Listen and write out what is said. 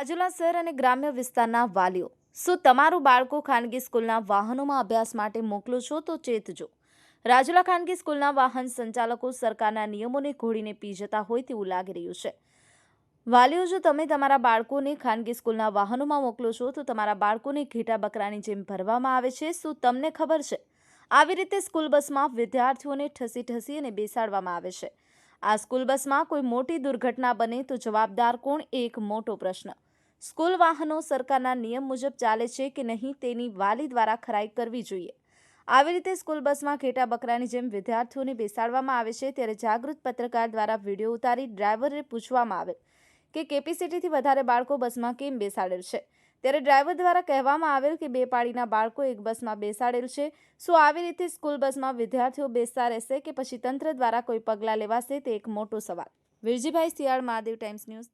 રાજુલા શહેર અને ગ્રામ્ય વિસ્તારના વાલીઓ, શું તમારું બાળકો ખાનગી સ્કૂલના વાહનોમાં અભ્યાસ માટે મોકલો છો તો ચેતજો. રાજુલા ખાનગી સ્કૂલના વાહન સંચાલકો સરકારના નિયમોને ઘોડીને પી જતા હોય તેવું લાગી રહ્યું છે. વાલીઓ, જો તમે તમારા બાળકોને ખાનગી સ્કૂલના વાહનોમાં મોકલો છો તો તમારા બાળકોને ઘેટા બકરાની જેમ ભરવામાં આવે છે. શું તમને ખબર છે? આવી રીતે સ્કૂલ બસમાં વિદ્યાર્થીઓને ઠસી અને બેસાડવામાં આવે છે. આ સ્કૂલ બસમાં કોઈ મોટી દુર્ઘટના બને તો જવાબદાર કોણ, એ એક મોટો પ્રશ્ન. સ્કૂલ વાહનો સરકારના નિયમ મુજબ ચાલે છે કે નહીં તેની વાલી દ્વારા ખરાઈ કરવી જોઈએ. આવી રીતે સ્કૂલ બસમાં ઘેટા બકરાની જેમ વિદ્યાર્થીઓને બેસાડવામાં આવે છે ત્યારે જાગૃત પત્રકાર દ્વારા વિડીયો ઉતારી ડ્રાઈવરને પૂછવામાં આવે કે કેપેસિટીથી વધારે બાળકો બસમાં કેમ બેસાડેલ છે. ત્યારે ડ્રાઈવર દ્વારા કહેવામાં આવેલ કે 2 પાડીના બાળકો એક બસમાં બેસાડેલ છે. શું આવી રીતે સ્કૂલ બસમાં વિદ્યાર્થીઓ બેસતા રહેશે કે પછી તંત્ર દ્વારા કોઈ પગલાં લેવાશે, તે એક મોટો સવાલ. Virjibhai Siyal, Mahadev Times news.